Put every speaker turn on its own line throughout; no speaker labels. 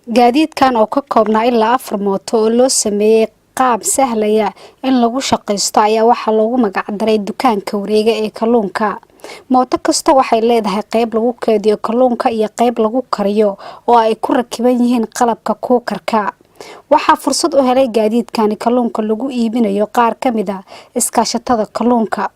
gaadiidkan oo ka koobnaa ilaa 4 mooto oo loo sameeyay qaab sahlaya in lagu shaqeysto ayaa waxa loogu magac daray dukaanka wareega ee kalluunka. mooto kasta waxay leedahay qayb lagu keediyo kalluunka iyo qayb lagu kariyo oo ay ku rakiban yihiin qalabka kuukarka. waxaa fursad u helay gaadiidkan kalluunka lagu iibinayo qaar kamid ah iskaashatada kalluunka.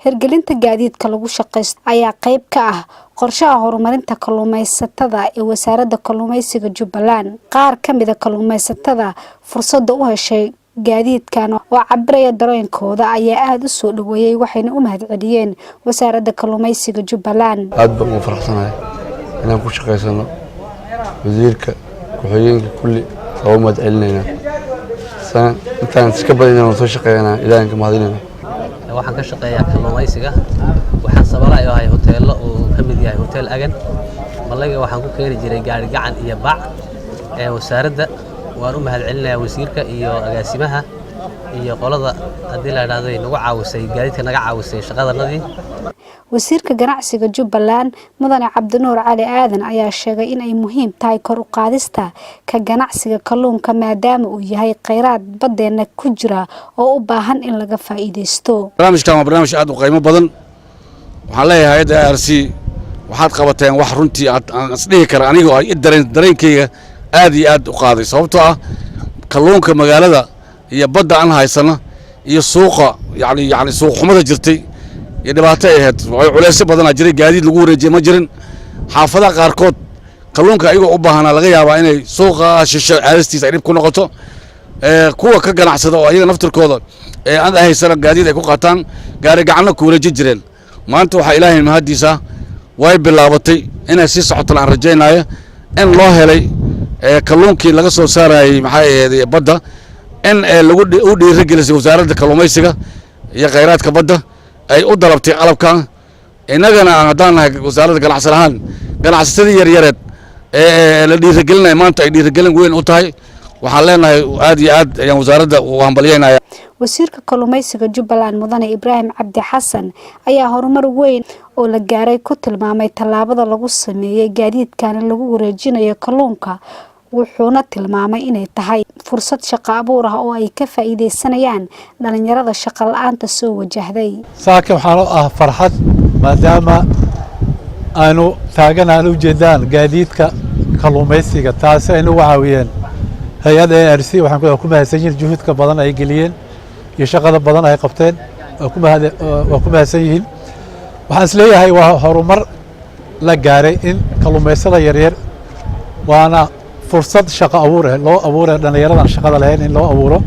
hirgelinta gaadiidka lagu shaqeysto ayaa qayb ka ah qorshaha horumarinta kalluumaysatada ee wasaaradda kalluumaysiga Jubbaland. qaar kamid ah kalluumaysatada fursada u heshay gaadiidkan oo cabiraya dareenkooda ayaa aad u soo dhaweeyay waxayna u mahadceliyeen wasaaradda kalluumaysiga Jubbaland.
aad baan u faraxsanahay inaan ku shaqeysano wasiirka ku-xigeenka kulli oo mahadcelinayna intaan iska badinayna soo shaqeynaa ilaahay ka mahadinayna.
waxaan ka shaqeeyaa kalluumaysiga waxaan sabalayo ahay hoteelo oo kamid yahay hotel Agan malaga waxaan ku keeni jiray gaari gacan iyo bac ee wasaaradda waan u mahadcelinayaa wasiirka iyo agaasimaha iyo qolada hadii la yiraahdo inagu caawisay gaadiidka naga caawisay shaqadanadii.
wasiirka ganacsiga Jubbaland Mudane Cabdinuur Cali Aadan ayaa sheegay in ay muhiim tahay kor u qaadista ka ganacsiga kalluunka maadaama uu yahay kheyraad badeena ku jira oo u baahan in laga faa'iideysto.
barnaamijkan waa barnaamij aad u qiimo badan waxaan leeyahay hay'adda ARC waxaad qabateen wax runtii aan isdhihi karo aniga ay dareenkayga aad iyo aad u qaaday sababtoo ah kalluunka magaalada iyo badda aan haysana iyo suuqa yani suuq xumada jirtay iyo dhibaato ay ahayd culeys badan jiray gaadiid lagu wareejiyay ma jirin xaafadaha qaarkood kalluunka ayagoo u baahanaa laga yaabaa inay suuqa shisho aadistiisa ay dhib ku noqoto kuwa ka ganacsada oo ayaga naftirkooda aan haysana gaadiid ay ku qaataan gaari gacanna ku wareejin jireen maanta waxa ilaahay mahadiisa way bilaabatay inay si socoto aan rajaynayo in loo helay kalluunkii laga soo saarayay maxay ahayd badda in lagu u dhiirigelisay wasaaradda kalluumaysiga iyo kheyraadka badda ay u dalabtay qalabkan inagana aan hadaan nahay wasaaradda ganacsi ahaan ganacsatada yar-yareed la dhiirigelinay maanta ay dhiirigelin weyn u tahay waxaan leenahay aad iyo aad ayaan wasaaradda u hambalyeynaya.
wasiirka kalluumaysiga Jubbaland Mudane Ibraahim Cabdi Xasan ayaa horumar weyn oo la gaaray ku tilmaamay tallaabada lagu sameeyay gaadiidkan lagu wareejinayo kalluunka wuxuuna tilmaamay inay tahay fursad shaqo abuur ah oo ay ka faa'iideysanayaan dhalinyarada shaqo la'aanta soo wajahday.
saakin waxaan ah farxad maadaama aanu taaganaan u jeedaan gaadiidka kalluumaysiga taas ay nagu caawiyeen hay'adda ARC waxaan ku mahadsanyihiin juhudka badan ay geliyeen iyo shaqada badan ay qabteen waa ku mahadsan yihiin. waxaan isleeyahay waa horumar la gaaray in kalluumaysada yaryar waana fursad shaqo abuur loo abuuray dhalinyarada shaqada lahayn in loo abuuro.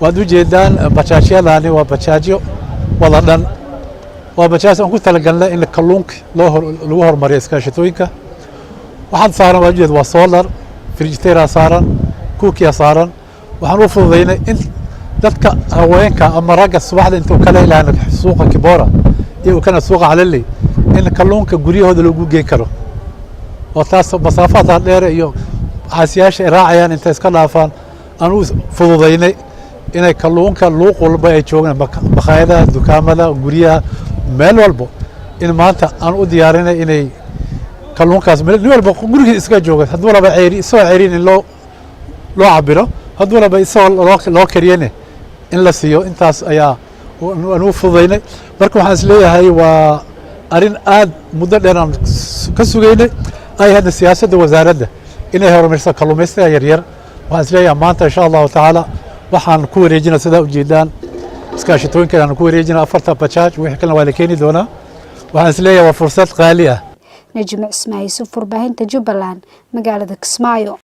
waad u jeedaan bajaajyadani waa bajaajyo wada dhan waa bajaaj aan ku talagalnay in kalluunka lagu horumariyo iskaashatooyinka. waxaan saaran waa jeed waa solar frigidaire saaran cookie saaran waxaan u fududeynay in dadka haweenka ama ragga subaxda intuu kala ilaahay suuqa Kibora iyo kana suuqa Calali in kalluunka guriyahooda lagu geyn karo oo taas masaafada dheer iyo xasiyaasha raacayaan inta iska dhaafaan aan u fududeynay inay kalluunka luuq walba ay joogaan bakhaayadaha dukaamada guriyaha meel walba in maanta aan u diyaarinay inay kalluunkaas meel walba guriga iska jooga haddii walba soo ceerin in loo cabiro haddii walba loo kariyane in la siiyo intaas ayaa aan u fududeynay. marka waxaan isleeyahay waa arin aad muddo dheer aan ka sugaynay ay hadda siyaasadda wasaaradda inay horumariso kalluumaysiga yaryar. waxaan isleeyahay maanta insha allahu tacaala waxaan ku wareejinaa sida ujeedaan iskaashatooyinka aan ku wareejinaa 4 bajaaj wixii kalena waa la keeni doonaa. waxaan isleeyahay waa fursad qaali ah.
Najmi Ismaaciil Farbaahinta Jubbaland magaalada Kismaayo.